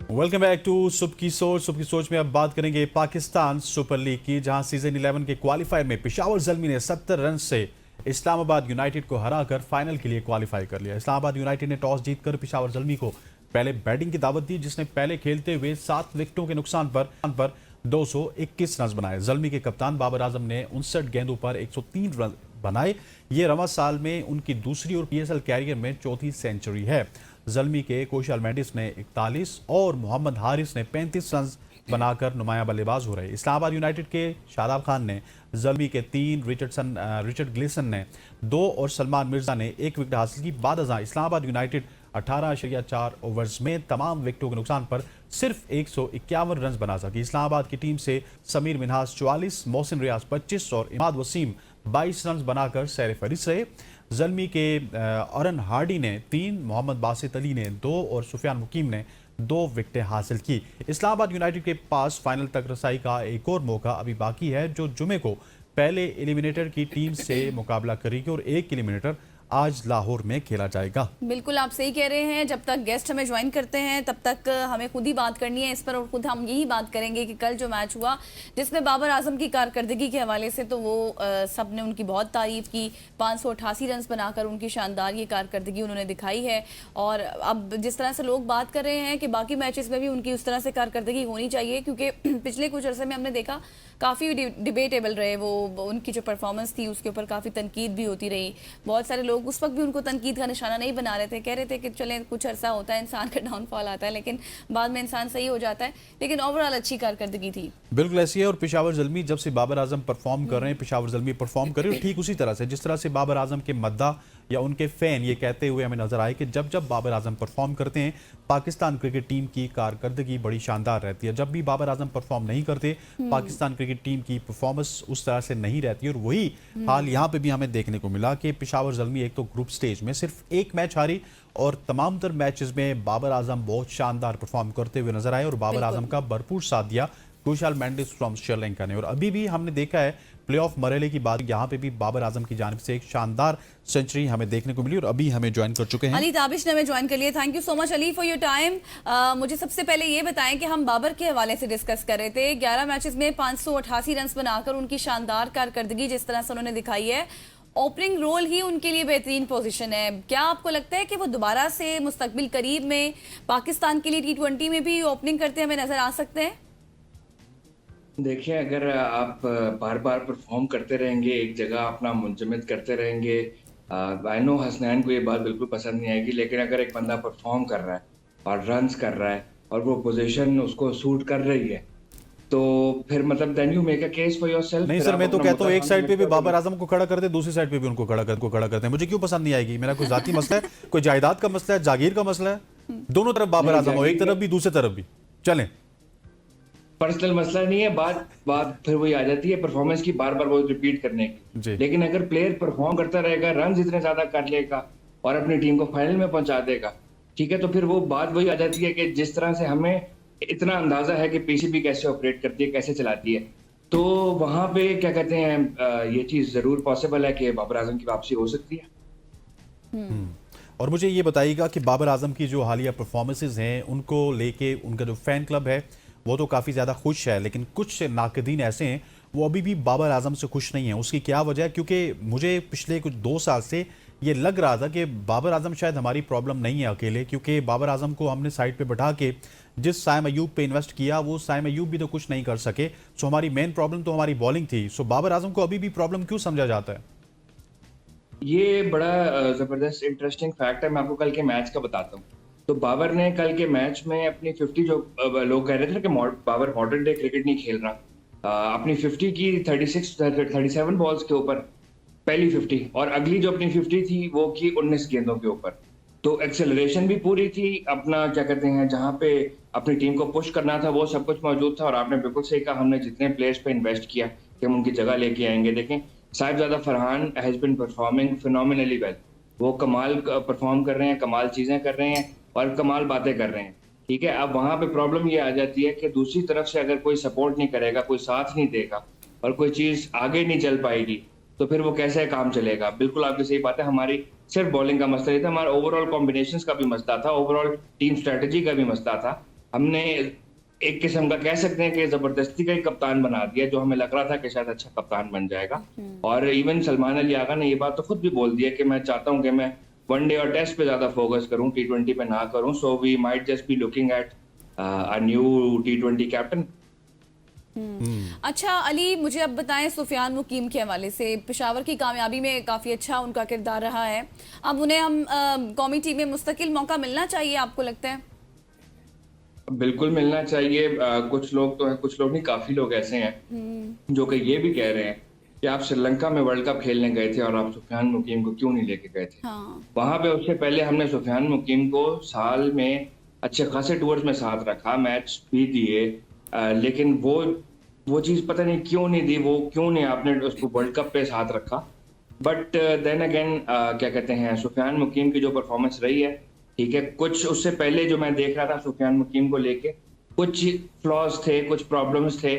Welcome back to सुबह की सोच। सुबह की सोच में अब बात करेंगे पाकिस्तान सुपर लीग की, जहां सीजन 11 के क्वालिफायर में पेशावर ज़ल्मी ने 70 रन से इस्लामाबाद यूनाइटेड को हराकर फाइनल के लिए क्वालिफाई कर लिया। इस्लामाबाद यूनाइटेड ने टॉस जीतकर पेशावर ज़ल्मी को पहले बैटिंग की दावत दी, जिसने पहले खेलते हुए 7 विकेटों के नुकसान पर 221 रन बनाए। ज़ल्मी के कप्तान बाबर आजम ने 59 गेंदों पर 103 रन बनाए। ये रवा साल में उनकी दूसरी और पीएसएल कैरियर में चौथी सेंचुरी है। ज़ल्मी के कोशल मेंडिस ने 41 और मोहम्मद हारिस ने 35 रन बनाकर नुमाया बल्लेबाज हो रहे। इस्लामाबाद यूनाइटेड के शादाब खान ने ज़ल्मी के 3, रिचर्ड ग्लिसन ने 2 और सलमान मिर्जा ने 1 विकेट हासिल की। बाद अज़ां इस्लामाबाद यूनाइटेड 18.4 ओवर्स में तमाम विकेटों के नुकसान पर सिर्फ 151 रन बना सकी। इस्लामाबाद की टीम से समीर मिन्हास 44, मोहसिन रियाज 25 और इमाद वसीम 22 रन बनाकर सैर फहरिस्त रहे। ज़ल्मी के अरन हार्डी ने 3, मोहम्मद बासित अली ने 2 और सुफियान मुकीम ने 2 विकेटें हासिल की। इस्लामाबाद यूनाइटेड के पास फाइनल तक रसाई का एक और मौका अभी बाकी है, जो जुमे को पहले एलिमिनेटर की टीम से मुकाबला करेगी और एक एलिमिनेटर आज लाहौर में खेला जाएगा। बिल्कुल आप सही कह रहे हैं। जब तक गेस्ट हमें ज्वाइन करते हैं तब तक हमें खुद ही बात करनी है इस पर, और खुद हम यही बात करेंगे कि कल जो मैच हुआ जिसमें बाबर आजम की कारकर्दगी के हवाले से तो वो सब ने उनकी बहुत तारीफ की। 588 रन बनाकर उनकी शानदार ये कारकर्दगी उन्होंने दिखाई है। और अब जिस तरह से लोग बात कर रहे हैं कि बाकी मैचेस में भी उनकी उस तरह से कारकर्दगी होनी चाहिए, क्योंकि पिछले कुछ अरसे में हमने देखा काफ़ी डिबेटेबल रहे वो, उनकी जो परफॉर्मेंस थी उसके ऊपर काफ़ी तनकीद भी होती रही। बहुत सारे लोग उस वक्त भी उनको तनकीद का निशाना नहीं बना रहे थे, कह रहे थे कि चलें कुछ अरसा होता है, इंसान का डाउनफॉल आता है लेकिन बाद में इंसान सही हो जाता है। लेकिन ओवरऑल अच्छी कारकर्दगी थी। बिल्कुल ऐसी है। और पेशावर ज़ल्मी जब से बाबर आजम परफॉर्म कर रहे हैं, पेशावर ज़ल्मी परफॉर्म कर रहे हैं ठीक उसी तरह से जिस तरह से बाबर आजम के मद्दा या उनके फैन ये कहते हुए हमें नजर आए कि जब जब बाबर आजम परफॉर्म करते हैं पाकिस्तान क्रिकेट टीम की कारकर्दगी बड़ी शानदार रहती है। जब भी बाबर आजम परफॉर्म नहीं करते पाकिस्तान क्रिकेट टीम की परफॉर्मेंस उस तरह से नहीं रहती। और वही हाल यहाँ पे भी हमें देखने को मिला कि पेशावर ज़ल्मी एक तो ग्रुप स्टेज में सिर्फ एक मैच हारी और तमाम तर मैचेस में बाबर आजम बहुत शानदार परफॉर्म करते हुए नजर आए और बाबर आजम का भरपूर साथ दिया कुशाल मेंडिस फ्रॉम श्रीलंका ने। और अभी भी हमने देखा है प्लेऑफ मरहले की बात, यहाँ पे भी बाबर आजम की जानिब से एक शानदार सेंचुरी हमें देखने को मिली। और अभी हमें ज्वाइन कर चुके हैं अली ताबिश ने हमें ज्वाइन कर लिया। Thank you so much Ali for your time. मुझे सबसे पहले ये बताएं कि हम बाबर के हवाले से डिस्कस कर रहे थे। 11 मैचेस में 588 रन बनाकर उनकी शानदार कारकर्दगी जिस तरह से उन्होंने दिखाई है, ओपनिंग रोल ही उनके लिए बेहतरीन पोजीशन है। क्या आपको लगता है कि वो दोबारा से मुस्तकबिल करीब में पाकिस्तान के लिए T20 में भी ओपनिंग करते हमें नजर आ सकते हैं? देखिए, अगर आप बार बार परफॉर्म करते रहेंगे, एक जगह अपना मुंजमद करते रहेंगे, आई नो हसनैन को ये बात बिल्कुल पसंद नहीं आएगी, लेकिन अगर एक बंदा परफॉर्म कर रहा है और रन्स कर रहा है और वो पोजीशन उसको सूट कर रही है तो फिर मतलब then you make a case for yourself. नहीं सर, मैं तो कहता हूँ एक साइड पे भी बाबर आजम को खड़ा करते, दूसरी साइड पे भी उनको खड़ा करते हैं। मुझे क्यों पसंद नहीं आएगी? मेरा कोई जाती मसला है, कोई जायदाद का मसला है, जागीर का मसला है? दोनों तरफ बाबर आजम हो, एक तरफ भी दूसरी तरफ भी, चलें। पर्सनल मसला नहीं है, बात फिर वही आ जाती है परफॉर्मेंस की, बार बार वो रिपीट करने की। लेकिन अगर प्लेयर परफॉर्म करता रहेगा, रन इतने ज्यादा कर लेगा और अपनी टीम को फाइनल में पहुंचा देगा, ठीक है, तो फिर वो बात वही आ जाती है कि जिस तरह से हमें इतना अंदाजा है कि पीसीबी कैसे ऑपरेट करती है, कैसे चलाती है, तो वहां पे क्या कहते हैं ये चीज जरूर पॉसिबल है कि बाबर आजम की वापसी हो सकती है। और मुझे ये बताइएगा कि बाबर आजम की जो हालिया परफॉर्मेंसेज हैं उनको लेके उनका जो फैन क्लब है वो तो काफ़ी ज़्यादा खुश है, लेकिन कुछ नाकदीन ऐसे हैं वो अभी भी बाबर आजम से खुश नहीं है। उसकी क्या वजह है? क्योंकि मुझे पिछले कुछ 2 साल से ये लग रहा था कि बाबर आजम शायद हमारी प्रॉब्लम नहीं है अकेले, क्योंकि बाबर आजम को हमने साइड पे बैठा के जिस साइम अयूब पे इन्वेस्ट किया वो साइम अयूब भी तो कुछ नहीं कर सके। सो हमारी मेन प्रॉब्लम तो हमारी बॉलिंग थी। सो बाबर आजम को अभी भी प्रॉब्लम क्यों समझा जाता है? ये बड़ा जबरदस्त इंटरेस्टिंग फैक्ट है, मैं आपको कल के मैच का बताता हूँ। तो बाबर ने कल के मैच में अपनी 50, जो लोग कह रहे थे कि बाबर मॉडर्न डे क्रिकेट नहीं खेल रहा, अपनी 50 की 37 बॉल्स के ऊपर पहली 50, और अगली जो अपनी 50 थी वो की 19 गेंदों के ऊपर। तो एक्सेलरेशन भी पूरी थी, अपना क्या कहते हैं जहां पे अपनी टीम को पुश करना था वो सब कुछ मौजूद था। और आपने बिल्कुल सही कहा, हमने जितने प्लेयर्स पे इन्वेस्ट किया कि हम उनकी जगह लेके आएंगे। देखें, Sahibzada Farhan has been performing phenomenally well, वो कमाल परफॉर्म कर रहे हैं, कमाल चीजें कर रहे हैं और कमाल बातें कर रहे हैं, ठीक है। अब वहां पे प्रॉब्लम ये आ जाती है कि दूसरी तरफ से अगर कोई सपोर्ट नहीं करेगा, कोई साथ नहीं देगा और कोई चीज आगे नहीं चल पाएगी तो फिर वो कैसे काम चलेगा। बिल्कुल आपकी सही बात है, हमारी सिर्फ बॉलिंग का मसला नहीं था, हमारा ओवरऑल कॉम्बिनेशंस का भी मसला था, ओवरऑल टीम स्ट्रेटजी का भी मसला था। हमने एक किस्म का कह सकते हैं कि जबरदस्ती का ही कप्तान बना दिया, जो हमें लग रहा था कि शायद अच्छा कप्तान बन जाएगा। और इवन सलमान अली आगा ने ये बात तो खुद भी बोल दी है कि मैं चाहता हूं कि मैं वनडे और टेस्ट पे ज्यादा फोकस करूं, T20 पे ना करूं। So we might just be looking at a new T20 captain. अच्छा अली, मुझे अब बताएं सुफियान मुकीम के हवाले से, पेशावर की कामयाबी में काफ़ी अच्छा उनका किरदार रहा है। अब उन्हें हम कौमी टीम में मुस्तकिल मौका मिलना चाहिए, आपको लगता है? बिल्कुल मिलना चाहिए। कुछ लोग तो हैं, कुछ लोग नहीं, काफी लोग ऐसे हैं जो कि ये भी कह रहे हैं कि आप श्रीलंका में वर्ल्ड कप खेलने गए थे और आप सुफियान मुकीम को क्यों नहीं लेके गए थे। हाँ। वहां पे उससे पहले हमने सुफियान मुकीम को साल में अच्छे खासे टूर्स में साथ रखा, मैच भी दिए। लेकिन वो चीज पता नहीं क्यों नहीं दी, वो क्यों नहीं आपने उसको वर्ल्ड कप पे साथ रखा। बट देन अगेन क्या कहते हैं, सुफियान मुकीम की जो परफॉर्मेंस रही है, ठीक है, कुछ उससे पहले जो मैं देख रहा था सुफियान मुकीम को लेके, कुछ फ्लॉज थे, कुछ प्रॉब्लम्स थे।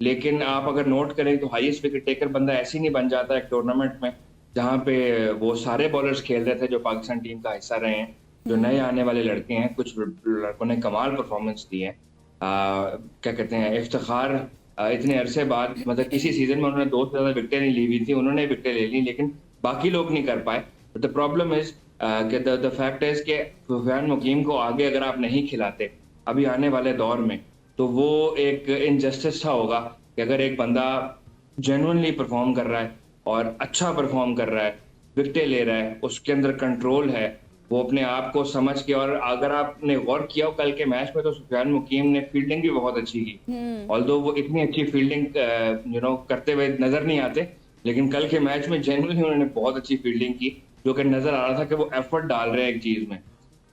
लेकिन आप अगर नोट करें तो हाईएस्ट विकेट टेकर बंदा ऐसे ही नहीं बन जाता एक टूर्नामेंट में जहां पे वो सारे बॉलर्स खेल रहे थे जो पाकिस्तान टीम का हिस्सा रहे हैं। जो नए आने वाले लड़के हैं, कुछ लड़कों ने कमाल परफॉर्मेंस दी है। क्या कहते हैं, इफ्तिखार इतने अरसे बाद, मतलब किसी सीजन में उन्होंने 2 से ज्यादा विकेटें नहीं ली हुई थी, उन्होंने विकेटें ले ली, लेकिन बाकी लोग नहीं कर पाए। द प्रॉब्लम इज कि द फैक्ट इज कि सुफियान मुकीम को आगे अगर आप नहीं खिलाते अभी आने वाले दौर में, तो वो एक इनजस्टिस सा होगा कि अगर एक बंदा जेन्युइनली परफॉर्म कर रहा है और अच्छा परफॉर्म कर रहा है, विकेटें ले रहा है, उसके अंदर कंट्रोल है, वो अपने आप को समझ के। और अगर आपने गौर किया हो कल के मैच में, तो सुफियान मुकीम ने फील्डिंग भी बहुत अच्छी की। ऑल्दो वो इतनी अच्छी फील्डिंग करते हुए नजर नहीं आते, लेकिन कल के मैच में जेन्युइनली उन्होंने बहुत अच्छी फील्डिंग की, जो कि नजर आ रहा था कि वो एफर्ट डाल रहे हैं एक चीज में।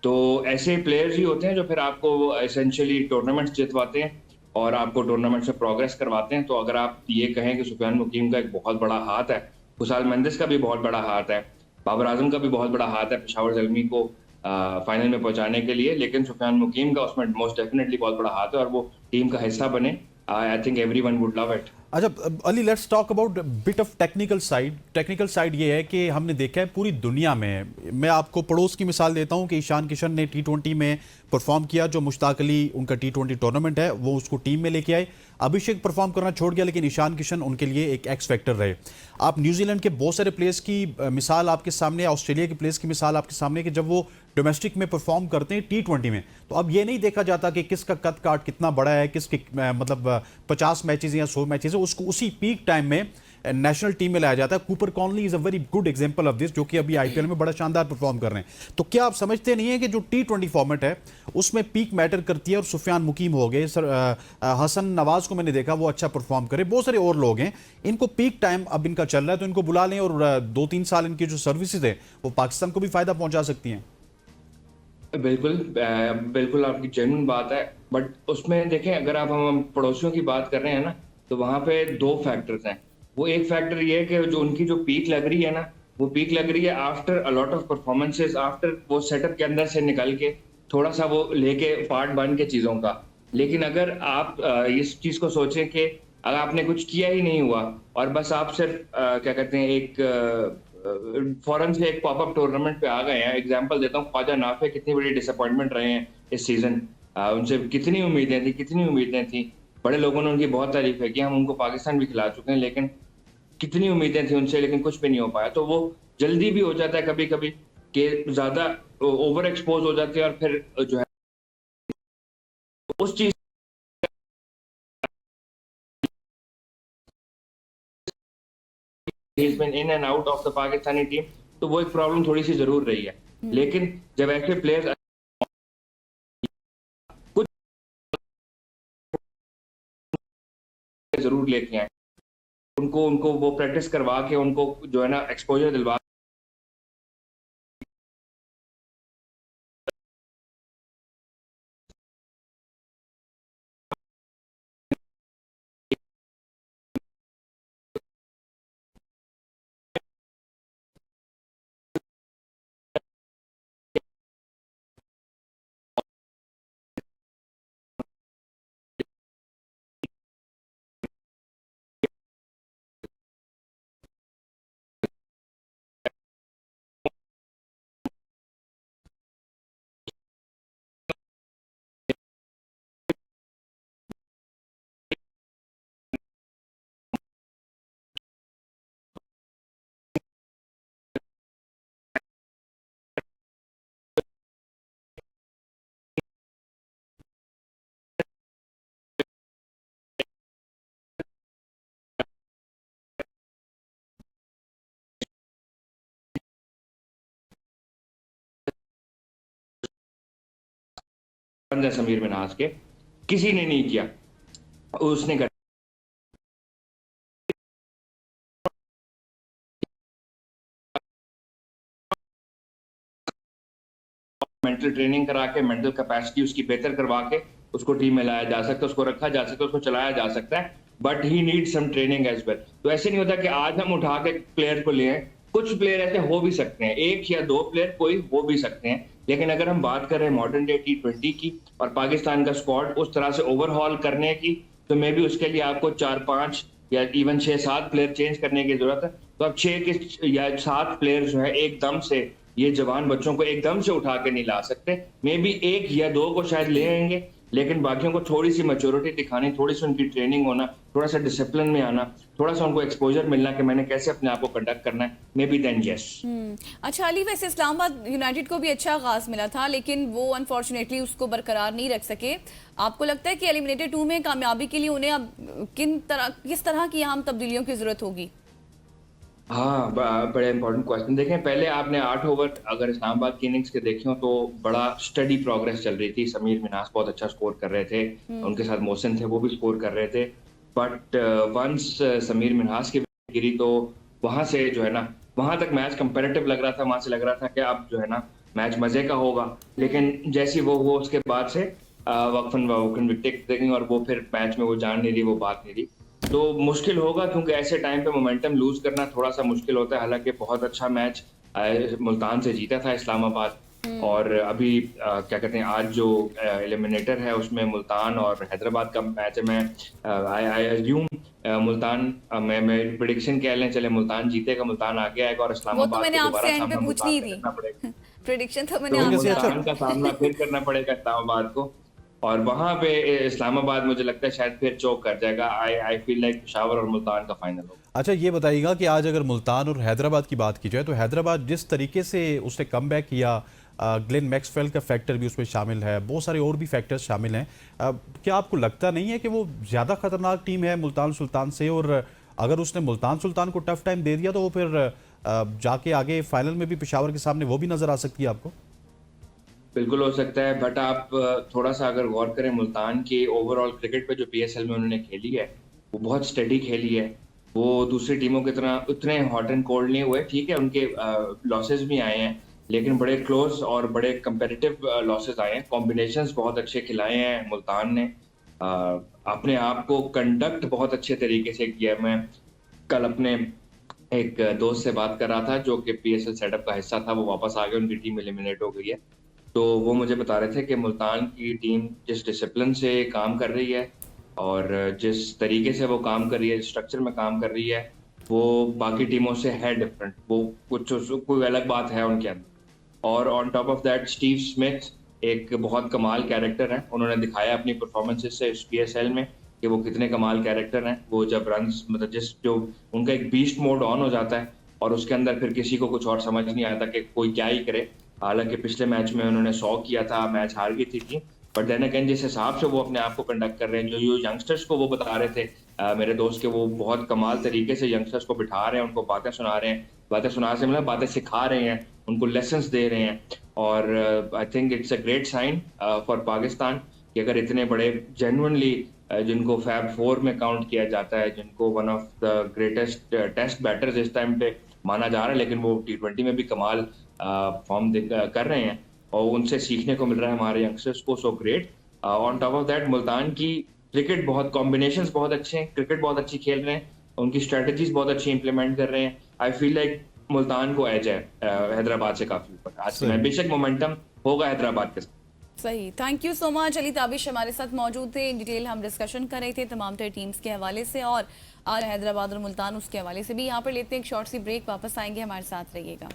तो ऐसे प्लेयर्स ही होते हैं जो फिर आपको एसेंशियली टूर्नामेंट्स जितवाते हैं और आपको टूर्नामेंट से प्रोग्रेस करवाते हैं। तो अगर आप ये कहें कि सुफियान मुकीम का एक बहुत बड़ा हाथ है, खुशाल मेंडिस का भी बहुत बड़ा हाथ है, बाबर आजम का भी बहुत बड़ा हाथ है पेशावर जलमी को फाइनल में पहुंचाने के लिए, लेकिन सुफियान मुकीम का उसमें मोस्ट डेफिनेटली बहुत बड़ा हाथ है, और वो टीम का हिस्सा बने। I think everyone would love it. अच्छा Ali, let's talk about bit of technical side. Technical side ये है कि हमने देखा है पूरी दुनिया में, मैं आपको पड़ोस की मिसाल देता हूं कि ईशान किशन ने T20 में परफॉर्म किया, जो मुश्ताक अली उनका T20 टूर्नामेंट है वो उसको टीम में लेके आए। अभिषेक परफॉर्म करना छोड़ गया, लेकिन ईशान किशन उनके लिए एक एक्स फैक्टर रहे। आप न्यूजीलैंड के बहुत सारे प्लेयर्स की मिसाल आपके सामने, ऑस्ट्रेलिया के प्लेयर्स की मिसाल आपके सामने, कि जब वो डोमेस्टिक में परफॉर्म करते हैं T20 में, तो अब ये नहीं देखा जाता कि किसका कद काट कितना बड़ा है, किसके मतलब 50 मैचेस या 100 मैचेस है, उसको उसी पीक टाइम में नेशनल टीम में लाया जाता है। Cooper Conley is a very good example of this, जो कि अभी आईपीएल में बड़ा शानदार परफॉर्म कर रहे हैं। तो क्या आप समझते नहीं है कि जो T20 फॉर्मेट है उसमें पीक मैटर करती है, और सुफियान मुकीम हो गए, हसन नवाज को मैंने देखा वो अच्छा परफॉर्म करे, बहुत सारे और लोग हैं, इनको पीक टाइम अब इनका चल रहा है, तो इनको बुला लें और 2-3 साल इनकी जो सर्विसेज है वो पाकिस्तान को भी फायदा पहुंचा सकती हैं। बिल्कुल बिल्कुल आपकी जेन्युइन बात है। बट उसमें देखें, अगर आप हम पड़ोसियों की बात कर रहे हैं ना, तो वहां पे दो फैक्टर्स हैं। वो एक फैक्टर ये है कि जो उनकी जो पीक लग रही है ना, वो पीक लग रही है after a lot of performances, after वो सेटअप के अंदर से निकल के थोड़ा सा वो लेके पार्ट बन के चीजों का। लेकिन अगर आप इस चीज को सोचें कि अगर आपने कुछ किया ही नहीं हुआ और बस आप सिर्फ क्या कहते हैं, एक फॉरेन से एक पॉपअप टूर्नामेंट पे आ गए हैं। एग्जांपल देता हूँ, ख्वाजा नाफे कितनी बड़ी डिसअपॉइंटमेंट रहे हैं इस सीजन। उनसे कितनी उम्मीदें थी, बड़े लोगों ने उनकी बहुत तारीफें की, हम उनको पाकिस्तान भी खिला चुके हैं, लेकिन कितनी उम्मीदें थी उनसे, लेकिन कुछ भी नहीं हो पाया। तो वो जल्दी भी हो जाता है कभी कभी कि ज्यादा ओवर एक्सपोज हो जाते हैं, और फिर जो है उस चीज in and out of the Pakistani team, तो वो एक प्रॉब्लम थोड़ी सी जरूर रही है। लेकिन जब ऐसे प्लेयर्स कुछ जरूर लेके आए, उनको उनको वो प्रैक्टिस करवा के उनको जो है ना एक्सपोजर दिलवा है समीर मिन्हास के, किसी ने नहीं किया, उसने कर मेंटल ट्रेनिंग करा के, मेंटल कैपेसिटी उसकी बेहतर करवा के उसको टीम में लाया जा सकता है, उसको रखा जा सकता है, उसको चलाया जा सकता है, but he need some training as well. तो ऐसे नहीं होता कि आज हम उठा के प्लेयर को ले आए, कुछ प्लेयर ऐसे हो भी सकते हैं, एक या दो प्लेयर कोई हो भी सकते हैं, लेकिन अगर हम बात करें मॉडर्न डे T20 की और पाकिस्तान का स्क्वाड उस तरह से ओवरहॉल करने की, तो मे बी उसके लिए आपको 4-5 या इवन 6-7 प्लेयर चेंज करने की जरूरत है। तो अब 6 के या 7 प्लेयर जो है एकदम से ये जवान बच्चों को एकदम से उठा के नहीं ला सकते, मे बी 1 या 2 को शायद ले आएंगे, लेकिन बाकियों को थोड़ी सी मैच्योरिटी दिखानी, थोड़ी सी उनकी ट्रेनिंग होना, थोड़ा सा डिसिप्लिन में आना, थोड़ा सा उनको एक्सपोजर मिलना कि मैंने कैसे अपने आप को कंडक्ट करना है, मे बी देन यस। अच्छा अली, वैसे इस्लामाबाद यूनाइटेड को भी अच्छा आगाज मिला था, लेकिन वो अनफॉर्चुनेटली उसको बरकरार नहीं रख सके। आपको लगता है कि एलिमिनेटेड 2 में कामयाबी के लिए उन्हें अब किस तरह की अहम तब्दीलियों की जरूरत होगी? हाँ, बड़े इंपॉर्टेंट क्वेश्चन। देखें, पहले आपने 8 ओवर अगर इस्लामाबाद की इनिंग्स के देखे हो तो बड़ा स्टडी प्रोग्रेस चल रही थी। समीर मिन्हास बहुत अच्छा स्कोर कर रहे थे, उनके साथ मोहसिन थे, वो भी स्कोर कर रहे थे, बट वंस समीर मिन्हास की विकेट गिरी तो वहां से जो है ना, वहां तक मैच कंपेरेटिव लग रहा था, वहां से लग रहा था कि अब जो है ना मैच मजे का होगा, लेकिन जैसी वो हुआ उसके बाद से वक्फन विकेट देखेंगे और वो फिर मैच में वो जान नहीं रही, वो बात नहीं रही, तो मुश्किल होगा, क्योंकि ऐसे टाइम पे मोमेंटम लूज करना थोड़ा सा मुश्किल होता है। हालांकि बहुत अच्छा मैच मुल्तान से जीता था इस्लामाबाद, और अभी क्या कहते हैं, आज जो एलिमिनेटर है उसमें मुल्तान और हैदराबाद का मैच है। मैं आई अज्यूम मुल्तान, मैं प्रेडिक्शन कह लें, चले मुल्तान जीतेगा, मुल्तान आगे आएगा और वो तो इस्लामाबाद मैंने को आपसे दोबारा एंड पे सामना पूछनी मुल्तान थी। से करना पड़ेगा। प्रेडिक्शन तो मैंने तो आपसे मुल्तान का सामना फिर करना पड़ेगा इस्लामाबाद को, और वहां पे इस्लामाबाद मुझे लगता है शायद फिर चोक कर जाएगा। आई फील लाइक पेशावर और मुल्तान का फाइनल होगा। अच्छा, ये बताइएगा कि आज अगर मुल्तान और हैदराबाद की बात की जाए तो हैदराबाद जिस तरीके से उसने कमबैक किया, ग्लेन मैक्सवेल का फैक्टर भी उसमें शामिल है, बहुत सारे और भी फैक्टर्स शामिल हैं, क्या आपको लगता नहीं है कि वो ज़्यादा खतरनाक टीम है मुल्तान सुल्तान से, और अगर उसने मुल्तान सुल्तान को टफ टाइम दे दिया तो वो फिर जाके आगे फाइनल में भी पेशावर के सामने वो भी नज़र आ सकती है आपको? बिल्कुल हो सकता है, बट आप थोड़ा सा अगर गौर करें मुल्तान की ओवरऑल क्रिकेट पे जो PSL में उन्होंने खेली है, वो बहुत स्टडी खेली है। वो दूसरी टीमों की तरह उतने हॉट एंड कोल्ड नहीं हुए। ठीक है, उनके लॉसेस भी आए हैं, लेकिन बड़े क्लोज और बड़े कंपेटिटिव लॉसेस आए हैं। कॉम्बिनेशंस बहुत अच्छे खिलाए हैं मुल्तान ने, अपने आप को कंडक्ट बहुत अच्छे तरीके से किया। मैं कल अपने एक दोस्त से बात कर रहा था जो कि PSL सेटअप का हिस्सा था, वो वापस आ गया, उनकी टीम एलिमिनेट हो गई है। तो वो मुझे बता रहे थे कि मुल्तान की टीम जिस डिसिप्लिन से काम कर रही है और जिस तरीके से वो काम कर रही है, स्ट्रक्चर में काम कर रही है, वो बाकी टीमों से है डिफरेंट। वो कुछ कोई अलग बात है उनके अंदर। और on top of that Steve Smith एक बहुत कमाल कैरेक्टर है। उन्होंने दिखाया अपनी परफॉर्मेंसेस से इस PSL में कि वो कितने कमाल कैरेक्टर हैं। वो जब रन्स मतलब जो उनका एक बीस्ट मोड ऑन हो जाता है और उसके अंदर फिर किसी को कुछ और समझ नहीं आता कि कोई क्या ही करे। हालांकि पिछले मैच में उन्होंने 100 किया था, मैच हार गई थी टीम, बट देन अगेन जिस हिसाब से वो अपने आप को कंडक्ट कर रहे हैं, जो यंगस्टर्स को वो बता रहे थे मेरे दोस्त के, वो बहुत कमाल तरीके से यंगस्टर्स को बिठा रहे हैं, उनको बातें सुना रहे हैं। बातें सुना से मतलब बातें सिखा रहे हैं, उनको लेसन्स दे रहे हैं। और I think it's a great sign for Pakistan कि अगर इतने बड़े जेन्युइनली जिनको फैब 4 में काउंट किया जाता है, जिनको one of the greatest test batters इस टाइम पे माना जा रहा है, लेकिन वो T20 में भी कमाल फॉर्म कर रहे हैं और उनसे सीखने को मिल रहा है हमारे यंगस्टर्स को। So great. On top of that Multan की क्रिकेट बहुत कॉम्बिनेशंस बहुत अच्छे हैं, क्रिकेट बहुत अच्छी खेल रहे हैं, उनकी स्ट्रेटजीज बहुत अच्छी इंप्लीमेंट कर रहे हैं। आई फील लाइक मुल्तान को एज है हैदराबाद से काफी ऊपर आज में, बेशक मोमेंटम होगा हैदराबाद के साथ। सही, thank you so much. Ali Tabish हमारे साथ मौजूद थे, इन डिटेल हम डिस्कशन कर रहे थे तमाम तरह टीम्स के हवाले से और हैदराबाद और मुल्तान उसके हवाले से भी। यहाँ पर लेते हैं एक शॉर्ट सी ब्रेक, वापस आएंगे, हमारे साथ रहिएगा।